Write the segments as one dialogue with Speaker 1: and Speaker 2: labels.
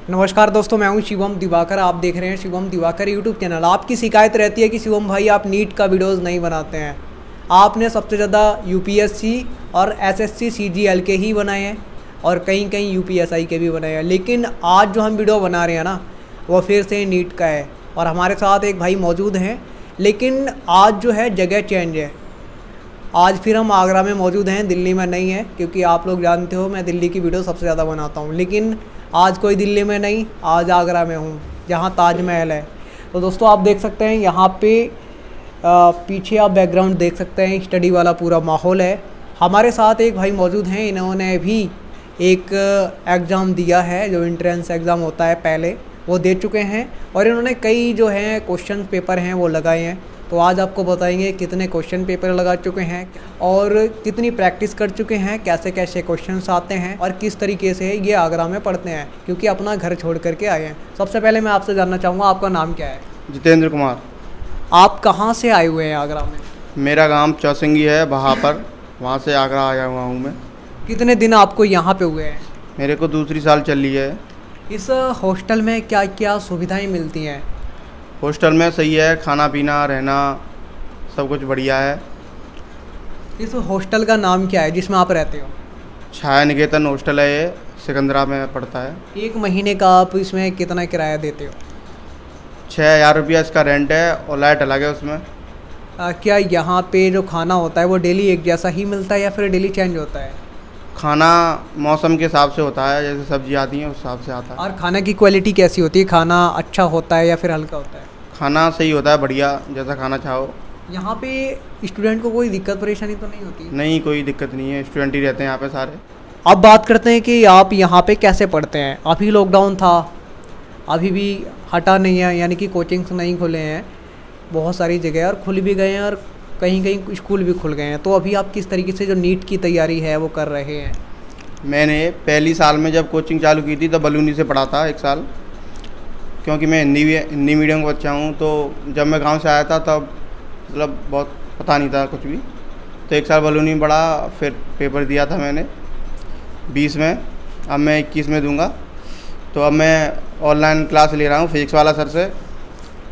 Speaker 1: नमस्कार दोस्तों, मैं हूं शिवम दिवाकर। आप देख रहे हैं शिवम दिवाकर यूट्यूब चैनल। आपकी शिकायत रहती है कि शिवम भाई आप नीट का वीडियोस नहीं बनाते हैं। आपने सबसे ज़्यादा यूपीएससी और एसएससी सीजीएल के ही बनाए हैं और कहीं कहीं यूपीएसआई के भी बनाए हैं, लेकिन आज जो हम वीडियो बना रहे हैं ना, वो फिर से नीट का है। और हमारे साथ एक भाई मौजूद हैं, लेकिन आज जो है जगह चेंज है। आज फिर हम आगरा में मौजूद हैं, दिल्ली में नहीं है, क्योंकि आप लोग जानते हो मैं दिल्ली की वीडियो सबसे ज़्यादा बनाता हूँ। लेकिन आज कोई दिल्ली में नहीं, आज आगरा में हूँ, जहाँ ताजमहल है। तो दोस्तों आप देख सकते हैं यहाँ पे पीछे आप बैकग्राउंड देख सकते हैं, स्टडी वाला पूरा माहौल है। हमारे साथ एक भाई मौजूद हैं, इन्होंने भी एक एग्ज़ाम दिया है, जो एंट्रेंस एग्ज़ाम होता है पहले, वो दे चुके हैं और इन्होंने कई जो हैं क्वेश्चन पेपर हैं वो लगाए हैं। तो आज आपको बताएंगे कितने क्वेश्चन पेपर लगा चुके हैं और कितनी प्रैक्टिस कर चुके हैं, कैसे कैसे क्वेश्चंस आते हैं और किस तरीके से ये आगरा में पढ़ते हैं, क्योंकि अपना घर छोड़ करके आए हैं। सबसे पहले मैं आपसे जानना चाहूँगा, आपका नाम क्या है?
Speaker 2: जितेंद्र कुमार।
Speaker 1: आप कहाँ से आए हुए हैं आगरा में?
Speaker 2: मेरा गांव चौसिंगी है वहाँ पर, वहाँ से आगरा आया हुआ हूँ मैं।
Speaker 1: कितने दिन आपको यहाँ पे हुए हैं?
Speaker 2: मेरे को दूसरी साल चल रही है।
Speaker 1: इस हॉस्टल में क्या क्या सुविधाएँ मिलती हैं?
Speaker 2: हॉस्टल में सही है, खाना पीना रहना सब कुछ बढ़िया है।
Speaker 1: इस हॉस्टल का नाम क्या है जिसमें आप रहते हो?
Speaker 2: छाया निकेतन हॉस्टल है, ये सिकंदरा में पड़ता है।
Speaker 1: एक महीने का आप इसमें कितना किराया देते हो?
Speaker 2: 6,000 रुपया इसका रेंट है और लाइट अलग है उसमें।
Speaker 1: क्या यहाँ पे जो खाना होता है वो डेली एक जैसा ही मिलता है या फिर डेली चेंज होता है?
Speaker 2: खाना मौसम के हिसाब से होता है, जैसे सब्जी आती है उस हिसाब से आता है।
Speaker 1: और खाना की क्वालिटी कैसी होती है? खाना अच्छा होता है या फिर हल्का होता है?
Speaker 2: खाना सही होता है, बढ़िया, जैसा खाना चाहो।
Speaker 1: यहाँ पे स्टूडेंट को कोई दिक्कत परेशानी तो नहीं होती?
Speaker 2: नहीं, कोई दिक्कत नहीं है, स्टूडेंट ही रहते हैं यहाँ पे सारे।
Speaker 1: अब बात करते हैं कि आप यहाँ पे कैसे पढ़ते हैं। अभी लॉकडाउन था, अभी भी हटा नहीं है, यानी कि कोचिंग्स नहीं खुले हैं बहुत सारी जगह, और खुल भी गए हैं और कहीं कहीं स्कूल भी खुल गए हैं। तो अभी आप किस तरीके से जो नीट की तैयारी है वो कर रहे हैं?
Speaker 2: मैंने पहली साल में जब कोचिंग चालू की थी तब बलूनी से पढ़ा था 1 साल, क्योंकि मैं हिंदी मीडियम का बच्चा हूँ। तो जब मैं गांव से आया था तब मतलब बहुत पता नहीं था कुछ भी, तो 1 साल बलूनी में पढ़ा। फिर पेपर दिया था मैंने 20 में, अब मैं 21 में दूंगा। तो अब मैं ऑनलाइन क्लास ले रहा हूँ फिजिक्स वाला सर से,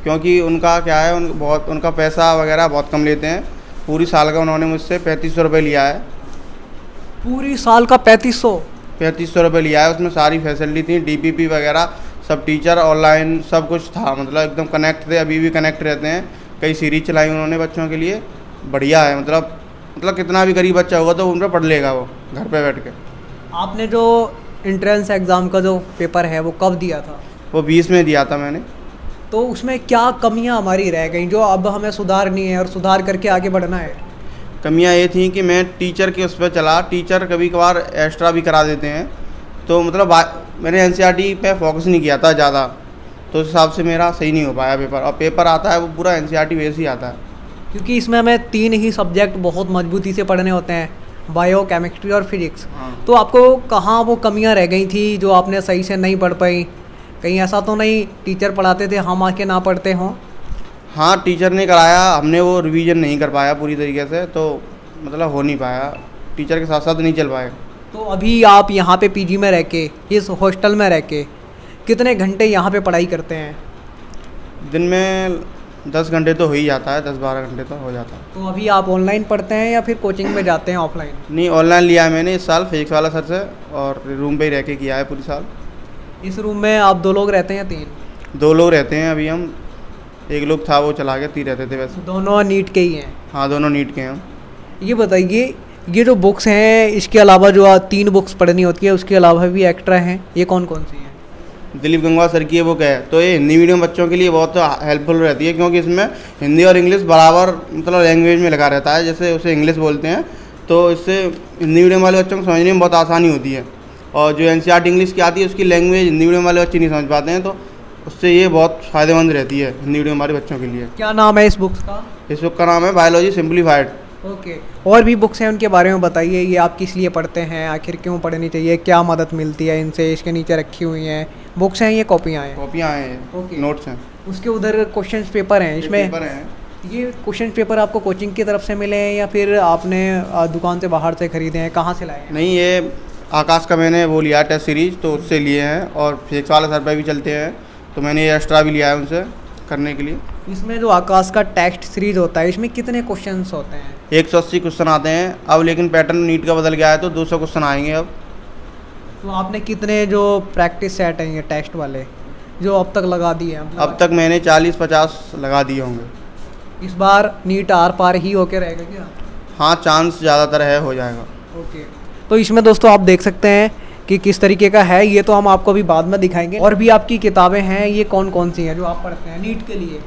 Speaker 2: क्योंकि उनका क्या है, उनका पैसा वगैरह बहुत कम लेते हैं। पूरी साल का उन्होंने मुझसे 3500 रुपये लिया है।
Speaker 1: पूरी साल का
Speaker 2: 3500 रुपये लिया है। उसमें सारी फैसिलिटी थी, डीपीपी वगैरह सब, टीचर ऑनलाइन सब कुछ था, मतलब एकदम कनेक्ट थे, अभी भी कनेक्ट रहते हैं। कई सीरीज चलाई उन्होंने बच्चों के लिए, बढ़िया है। मतलब कितना भी गरीब बच्चा होगा तो उन पर पढ़ लेगा वो घर पे बैठ के।
Speaker 1: आपने जो एंट्रेंस एग्ज़ाम का जो पेपर है वो कब दिया था?
Speaker 2: वो 20 में दिया था मैंने।
Speaker 1: तो उसमें क्या कमियां हमारी रह गई जो अब हमें सुधारनी है और सुधार करके आगे बढ़ना है?
Speaker 2: कमियां ये थी कि मैं टीचर के उस पर चला, टीचर कभी कभार एक्स्ट्रा भी करा देते हैं, तो मतलब मैंने एनसीईआरटी पे फोकस नहीं किया था ज़्यादा, तो उस हिसाब से मेरा सही नहीं हो पाया पेपर। और पेपर आता है वो पूरा एनसीईआरटी वैसे ही आता है,
Speaker 1: क्योंकि इसमें हमें 3 ही सब्जेक्ट बहुत मजबूती से पढ़ने होते हैं, बायो, केमिस्ट्री और फिजिक्स। तो आपको कहाँ वो कमियाँ रह गई थी जो आपने सही से नहीं पढ़ पाई? कहीं ऐसा तो नहीं टीचर पढ़ाते थे, हम आके ना पढ़ते हों?
Speaker 2: हाँ, टीचर ने कराया, हमने वो रिवीजन नहीं कर पाया पूरी तरीके से, तो मतलब हो नहीं पाया, टीचर के साथ साथ नहीं चल पाए।
Speaker 1: तो अभी आप यहाँ पे पीजी में रह के, इस हॉस्टल में रह के कितने घंटे यहाँ पे पढ़ाई करते हैं?
Speaker 2: दिन में 10 घंटे तो हो ही जाता है, 10-12 घंटे तो हो जाता है।
Speaker 1: तो अभी आप ऑनलाइन पढ़ते हैं या फिर कोचिंग में जाते हैं ऑफलाइन?
Speaker 2: नहीं, ऑनलाइन लिया है मैंने इस साल फिजिक्स वाला सर से, और रूम पे ही रह के किया है पूरी साल।
Speaker 1: इस रूम में आप 2 लोग रहते हैं या 3?
Speaker 2: 2 लोग रहते हैं अभी हम, एक लोग था वो चला गया, 3 रहते थे वैसे।
Speaker 1: दोनों नीट के ही हैं?
Speaker 2: हाँ, दोनों नीट के हैं हम।
Speaker 1: ये बताइए, ये जो बुक्स हैं, इसके अलावा जो 3 बुक्स पढ़नी होती है, उसके अलावा भी एक्स्ट्रा हैं, ये कौन कौन सी हैं?
Speaker 2: दिलीप गंगवा सर की ये बुक है, तो ये हिंदी मीडियम बच्चों के लिए बहुत हेल्पफुल रहती है, क्योंकि इसमें हिंदी और इंग्लिश बराबर मतलब लैंग्वेज में लगा रहता है, जैसे उसे इंग्लिश बोलते हैं, तो इससे हिंदी मीडियम वाले बच्चों को समझने में बहुत आसानी होती है। और जो एनसीईआरटी इंग्लिश की आती है उसकी लैंग्वेज हिंदी मीडियम वाले बच्चे नहीं समझ पाते हैं, तो उससे ये बहुत फ़ायदेमंद रहती है हिंदी मीडियम वाले बच्चों के लिए।
Speaker 1: क्या नाम है इस बुक्स का?
Speaker 2: इस बुक का नाम है बायोलॉजी सिंप्लीफाइड।
Speaker 1: ओके। और भी बुक्स हैं, उनके बारे में बताइए, ये आप किस लिए पढ़ते हैं, आखिर क्यों पढ़नी चाहिए, क्या मदद मिलती है इनसे? इसके नीचे रखी हुई हैं बुक्स हैं, ये कॉपियाँ हैं?
Speaker 2: कॉपियाँ हैं,
Speaker 1: ओके।
Speaker 2: नोट्स हैं।
Speaker 1: उसके उधर क्वेश्चन पेपर हैं, इसमें
Speaker 2: पेपर हैं।
Speaker 1: ये क्वेश्चन पेपर आपको कोचिंग की तरफ से मिले हैं या फिर आपने दुकान से बाहर से ख़रीदे हैं, कहाँ से लाए हैं?
Speaker 2: नहीं, ये आकाश का मैंने वो लिया टेस्ट सीरीज, तो उससे लिए हैं, और फिजिक्स वाले सर पे भी चलते हैं, तो मैंने ये एक्स्ट्रा भी लिया है उनसे करने के लिए।
Speaker 1: इसमें जो आकाश का टेस्ट सीरीज होता है इसमें कितने क्वेश्चंस होते हैं?
Speaker 2: 180 क्वेश्चन आते हैं अब, लेकिन पैटर्न नीट का बदल गया है तो 200 क्वेश्चन आएंगे अब।
Speaker 1: तो आपने कितने जो प्रैक्टिस सेट हैं ये टेस्ट वाले जो अब तक लगा दिए हैं?
Speaker 2: अब तक मैंने 40-50 लगा दिए होंगे।
Speaker 1: इस बार नीट आर पार ही होके रहेगा क्या?
Speaker 2: हाँ, चांस ज़्यादातर है, हो जाएगा।
Speaker 1: ओके, तो इसमें दोस्तों आप देख सकते हैं कि किस तरीके का है ये, तो हम आपको अभी बाद में दिखाएंगे। और भी आपकी किताबें हैं, ये कौन कौन सी हैं जो आप पढ़ते हैं नीट के लिए?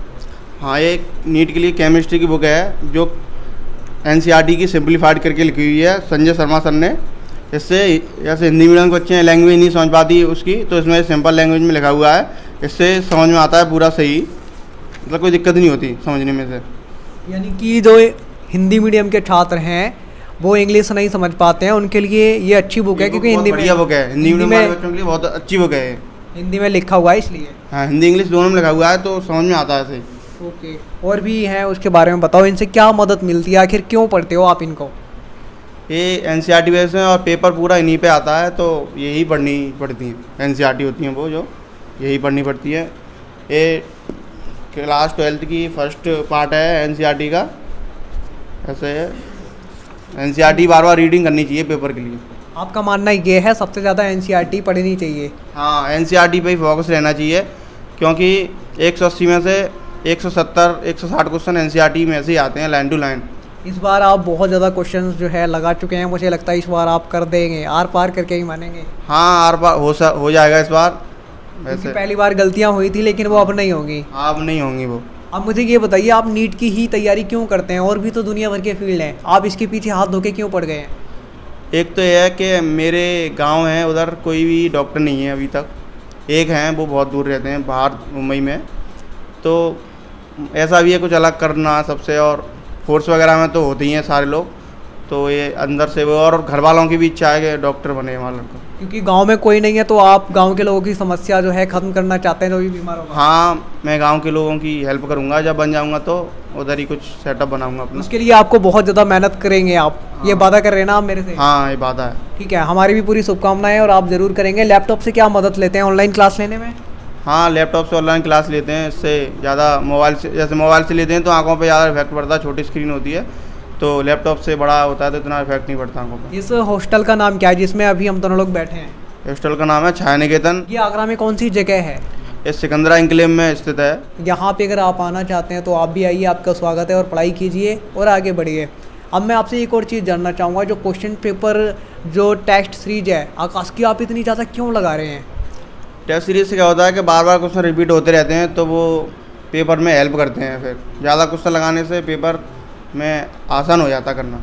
Speaker 2: हाँ, ये नीट के लिए केमिस्ट्री की बुक है जो NCERT की सिंप्लीफाइड करके लिखी हुई है संजय शर्मा सर ने। इससे जैसे हिंदी मीडियम के बच्चे हैं, लैंग्वेज नहीं समझ पाती उसकी, तो इसमें सिंपल लैंग्वेज में लिखा हुआ है, इससे समझ में आता है पूरा सही, मतलब कोई दिक्कत नहीं होती समझने में से।
Speaker 1: यानी कि जो हिंदी मीडियम के छात्र हैं वो इंग्लिश नहीं समझ पाते हैं, उनके लिए ये अच्छी बुक है, क्योंकि हिंदी
Speaker 2: बढ़िया बुक है, हिंदी मीडियम वाले बच्चों के लिए बहुत अच्छी बुक है।
Speaker 1: हिंदी में लिखा हुआ है इसलिए।
Speaker 2: हाँ, हिंदी इंग्लिश दोनों में लिखा हुआ है तो समझ में आता है सही।
Speaker 1: ओके, और भी हैं उसके बारे में बताओ, इनसे क्या मदद मिलती है, आखिर क्यों पढ़ते हो आप इनको?
Speaker 2: ये NCERT बेस है और पेपर पूरा इन्हीं पे आता है, तो यही पढ़नी पड़ती हैं। NCERT होती हैं वो, जो यही पढ़नी पड़ती है। ये क्लास 12th की फर्स्ट पार्ट है NCERT का। ऐसे NCERT बार बार रीडिंग करनी चाहिए पेपर के लिए।
Speaker 1: आपका मानना ये है सबसे ज़्यादा NCERT पढ़नी चाहिए?
Speaker 2: हाँ, NCERT पे ही फोकस रहना चाहिए, क्योंकि 180 में से 170-160 क्वेश्चन NCERT में से ही आते हैं लाइन टू लाइन।
Speaker 1: इस बार आप बहुत ज़्यादा क्वेश्चंस जो है लगा चुके हैं, मुझे लगता है इस बार आप कर देंगे, आर पार करके ही मानेंगे।
Speaker 2: हाँ, आर पार हो जाएगा इस बार। वैसे
Speaker 1: पहली बार गलतियाँ हुई थी लेकिन वो अब नहीं होंगी।
Speaker 2: अब नहीं होंगी वो।
Speaker 1: अब मुझे ये बताइए, आप नीट की ही तैयारी क्यों करते हैं? और भी तो दुनिया भर के फील्ड हैं, आप इसके पीछे हाथ धो के क्यों पड़ गए हैं?
Speaker 2: एक तो यह है कि मेरे गांव है, उधर कोई भी डॉक्टर नहीं है अभी तक। एक हैं, वो बहुत दूर रहते हैं, बाहर मुंबई में। तो ऐसा भी है कुछ अलग करना सबसे, और फोर्स वगैरह में तो होते ही हैं सारे लोग, तो ये अंदर से वो, और घर वालों की भी इच्छा है कि डॉक्टर बने हमारा लड़का।
Speaker 1: क्योंकि गांव में कोई नहीं है तो आप गांव के लोगों की समस्या जो है ख़त्म करना चाहते हैं जो भी बीमार होगा।
Speaker 2: हाँ, मैं गांव के लोगों की हेल्प करूंगा, जब बन जाऊंगा तो उधर ही कुछ सेटअप बनाऊंगा अपना।
Speaker 1: उसके लिए आपको बहुत ज़्यादा मेहनत करेंगे आप। हाँ। ये वादा कर रहे हैं ना आप मेरे से?
Speaker 2: हाँ, ये वादा है।
Speaker 1: ठीक है, हमारी भी पूरी शुभकामनाएं, और आप ज़रूर करेंगे। लैपटॉप से क्या मदद लेते हैं ऑनलाइन क्लास लेने में?
Speaker 2: हाँ, लैपटॉप से ऑनलाइन क्लास लेते हैं, इससे ज़्यादा मोबाइल से, जैसे मोबाइल से लेते हैं तो आंखों पे ज़्यादा इफेक्ट पड़ता है, छोटी स्क्रीन होती है, तो लैपटॉप से बड़ा होता है तो इतना इफेक्ट नहीं पड़ता आंखों पे।
Speaker 1: इस हॉस्टल का नाम क्या है जिसमें अभी हम दोनों लोग बैठे हैं?
Speaker 2: हॉस्टल का नाम है छाया निकेतन।
Speaker 1: ये आगरा में कौन सी जगह है?
Speaker 2: ये सिकंदरा एनक्लेव में स्थित है।
Speaker 1: यहाँ पे अगर आप आना चाहते हैं तो आप भी आइए, आपका स्वागत है, और पढ़ाई कीजिए और आगे बढ़िए। अब मैं आपसे एक और चीज़ जानना चाहूँगा, जो क्वेश्चन पेपर जो टेस्ट सीरीज है आकाश की, आप इतनी ज़्यादा क्यों लगा रहे हैं?
Speaker 2: टेस्ट सीरीज से क्या होता है कि बार बार क्वेश्चन रिपीट होते रहते हैं, तो वो पेपर में हेल्प करते हैं। फिर ज़्यादा क्वेश्चन लगाने से पेपर में आसान हो जाता करना।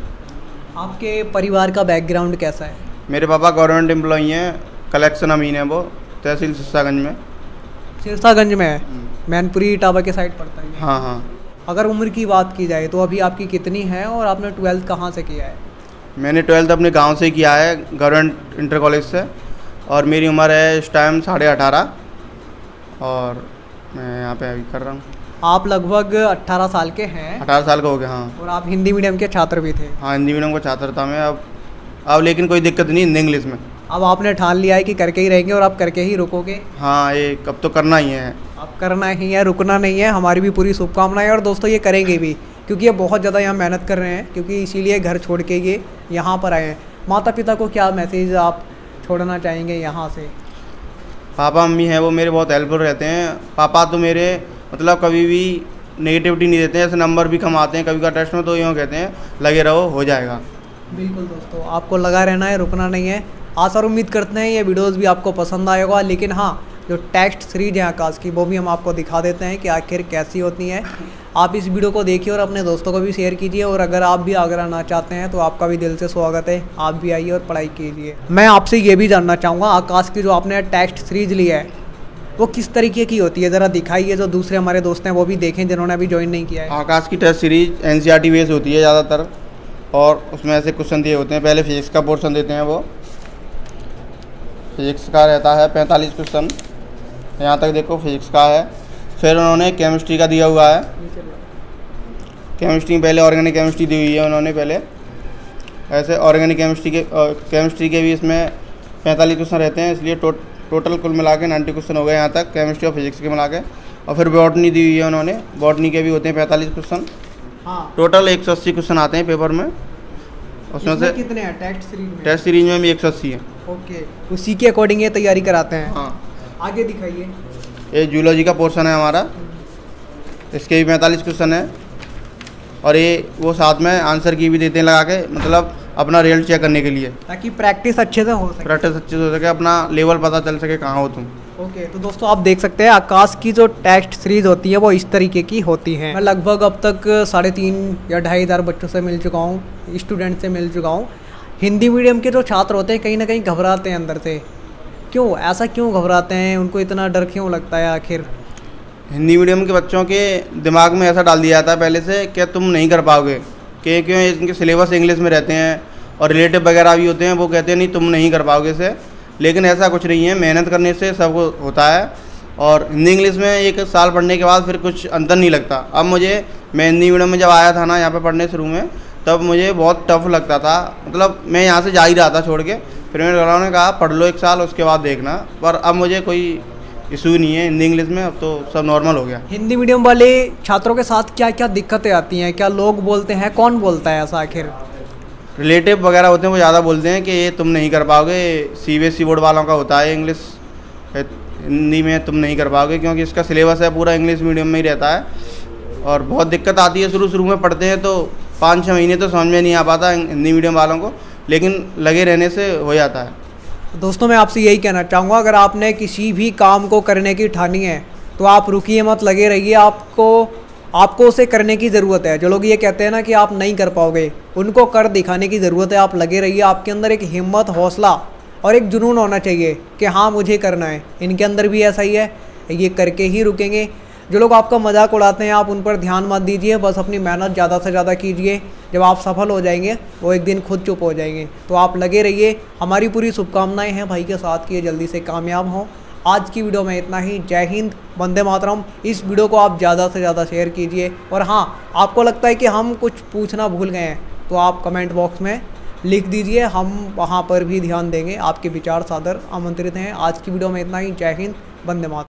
Speaker 1: आपके परिवार का बैकग्राउंड कैसा है?
Speaker 2: मेरे पापा गवर्नमेंट एम्प्लॉई हैं, कलेक्शन अमीन है, वो तहसील सिरसागंज में।
Speaker 1: सिरसागंज में है? मैनपुरी इटावा के साइड पड़ता है।
Speaker 2: हाँ हाँ।
Speaker 1: अगर उम्र की बात की जाए तो अभी आपकी कितनी है, और आपने 12th कहाँ से किया है?
Speaker 2: मैंने 12th अपने गांव से किया है, गवर्नमेंट इंटर कॉलेज से, और मेरी उम्र है इस टाइम 18.5, और मैं यहाँ पे अभी कर रहा हूँ।
Speaker 1: आप लगभग 18 साल के हैं?
Speaker 2: 18 साल का हो गया, हाँ।
Speaker 1: और आप हिंदी मीडियम के छात्र भी थे?
Speaker 2: हाँ, हिंदी मीडियम का छात्र था मैं। अब लेकिन कोई दिक्कत नहीं हिंदी इंग्लिश में।
Speaker 1: अब आपने ठान लिया है कि करके ही रहेंगे और आप करके ही रुकोगे?
Speaker 2: हाँ, ये अब तो करना ही है।
Speaker 1: अब करना ही है, रुकना नहीं है। हमारी भी पूरी शुभकामनाएं, और दोस्तों ये करेंगे भी, क्योंकि ये बहुत ज़्यादा यहाँ मेहनत कर रहे हैं, क्योंकि इसीलिए घर छोड़ के ये यहाँ पर आए हैं। माता पिता को क्या मैसेज आप छोड़ना चाहेंगे यहाँ से?
Speaker 2: पापा मम्मी हैं वो मेरे बहुत हेल्पफुल रहते हैं। पापा तो मेरे मतलब कभी भी नेगेटिविटी नहीं देते हैं, ऐसे नंबर भी कम आते हैं कभी का टेस्ट में, तो यूँ कहते हैं लगे रहो, हो जाएगा।
Speaker 1: बिल्कुल दोस्तों, आपको लगा रहना है, रुकना नहीं है। आशा और उम्मीद करते हैं ये वीडियोस भी आपको पसंद आएगा। लेकिन हाँ, जो टेस्ट सीरीज है आकाश की, वो भी हम आपको दिखा देते हैं कि आखिर कैसी होती हैं। आप इस वीडियो को देखिए और अपने दोस्तों को भी शेयर कीजिए, और अगर आप भी आगरा आना चाहते हैं तो आपका भी दिल से स्वागत है, आप भी आइए और पढ़ाई कीजिए। मैं आपसे ये भी जानना चाहूँगा, आकाश की जो आपने टेस्ट सीरीज ली है वो किस तरीके की होती है, ज़रा दिखाइए, जो दूसरे हमारे दोस्त हैं वो भी देखें जिन्होंने अभी ज्वाइन नहीं किया है।
Speaker 2: आकाश की टेस्ट सीरीज NCERT बेस होती है ज़्यादातर, और उसमें ऐसे क्वेश्चन दिए होते हैं। पहले फिजिक्स का पोर्शन देते हैं, वो फिजिक्स का रहता है 45 क्वेश्चन, यहाँ तक देखो फिजिक्स का है। फिर उन्होंने केमिस्ट्री का दिया हुआ है। केमिस्ट्री पहले ऑर्गेनिक केमिस्ट्री दी हुई है उन्होंने पहले, ऐसे ऑर्गेनिक केमिस्ट्री के भी इसमें 45 क्वेश्चन रहते हैं, इसलिए टोटल कुल मिला के 90 क्वेश्चन हो गए यहाँ तक, केमिस्ट्री और फिजिक्स के मिला के। और फिर बॉटनी दी हुई है उन्होंने, बॉटनी के भी होते हैं 45 क्वेश्चन।
Speaker 1: हाँ,
Speaker 2: टोटल 180 क्वेश्चन आते हैं पेपर में। उसमें से
Speaker 1: कितने हैं टेस्ट सीरीज में?
Speaker 2: टेस्ट सीरीज में भी 180 है।
Speaker 1: ओके, उसी के अकॉर्डिंग ये तैयारी कराते हैं।
Speaker 2: हाँ,
Speaker 1: आगे दिखाइए।
Speaker 2: ये जूलॉजी का पोर्शन है हमारा, इसके भी 45 क्वेश्चन है। और ये वो साथ में आंसर की भी देते हैं लगा के, मतलब अपना रिजल्ट चेक करने के लिए,
Speaker 1: ताकि प्रैक्टिस अच्छे से हो सके।
Speaker 2: प्रैक्टिस अच्छे से हो सके, अपना लेवल पता चल सके कहाँ हो तुम।
Speaker 1: ओके, तो दोस्तों आप देख सकते हैं आकाश की जो टेस्ट सीरीज होती है वो इस तरीके की होती है। मैं लगभग अब तक 3,500 या 2,500 बच्चों से मिल चुका हूँ, स्टूडेंट से मिल चुका हूँ। हिंदी मीडियम के जो छात्र होते हैं कहीं ना कहीं घबराते हैं अंदर से। क्यों ऐसा क्यों घबराते हैं, उनको इतना डर क्यों लगता है आखिर?
Speaker 2: हिंदी मीडियम के बच्चों के दिमाग में ऐसा डाल दिया जाता है पहले से कि तुम नहीं कर पाओगे, क्यों इनके सिलेबस इंग्लिश में रहते हैं और रिलेटिव वगैरह भी होते हैं, वो कहते हैं नहीं तुम नहीं कर पाओगे इसे। लेकिन ऐसा कुछ नहीं है, मेहनत करने से सब होता है। और हिंदी इंग्लिश में 1 साल पढ़ने के बाद फिर कुछ अंतर नहीं लगता। अब मैं हिंदी मीडियम में जब आया था ना यहाँ पे पढ़ने शुरू में, तब मुझे बहुत टफ लगता था, मतलब मैं यहाँ से जा ही रहा था छोड़ के। फिर मेरे घर वालों ने कहा पढ़ लो 1 साल, उसके बाद देखना। पर अब मुझे कोई इशू नहीं है हिंदी इंग्लिश में, अब तो सब नॉर्मल हो गया।
Speaker 1: हिंदी मीडियम वाले छात्रों के साथ क्या क्या दिक्कतें आती हैं? क्या लोग बोलते हैं, कौन बोलता है ऐसा आखिर?
Speaker 2: रिलेटिव वगैरह होते हैं, वो ज़्यादा बोलते हैं कि ये तुम नहीं कर पाओगे। CBSE बोर्ड वालों का होता है इंग्लिश, हिंदी में तुम नहीं कर पाओगे, क्योंकि इसका सिलेबस है पूरा इंग्लिश मीडियम में ही रहता है। और बहुत दिक्कत आती है, शुरू में पढ़ते हैं तो 5-6 महीने तो समझ में नहीं आ पाता हिंदी मीडियम वालों को, लेकिन लगे रहने से हो जाता है।
Speaker 1: दोस्तों मैं आपसे यही कहना चाहूँगा, अगर आपने किसी भी काम को करने की ठानी है तो आप रुकिए मत, लगे रहिए। आपको उसे करने की ज़रूरत है। जो लोग ये कहते हैं ना कि आप नहीं कर पाओगे, उनको कर दिखाने की ज़रूरत है। आप लगे रहिए, आपके अंदर एक हिम्मत, हौसला और एक जुनून होना चाहिए कि हाँ मुझे करना है। इनके अंदर भी ऐसा ही है, ये करके ही रुकेंगे। जो लोग आपका मजाक उड़ाते हैं आप उन पर ध्यान मत दीजिए, बस अपनी मेहनत ज़्यादा से ज़्यादा कीजिए। जब आप सफल हो जाएंगे वो एक दिन खुद चुप हो जाएंगे। तो आप लगे रहिए, हमारी पूरी शुभकामनाएं हैं भाई के साथ कि ये जल्दी से कामयाब हों। आज की वीडियो में इतना ही। जय हिंद, वंदे मातरम। इस वीडियो को आप ज़्यादा से ज़्यादा शेयर कीजिए। और हाँ, आपको लगता है कि हम कुछ पूछना भूल गए हैं तो आप कमेंट बॉक्स में लिख दीजिए, हम वहाँ पर भी ध्यान देंगे। आपके विचार सादर आमंत्रित हैं। आज की वीडियो में इतना ही। जय हिंद, वंदे मातरम।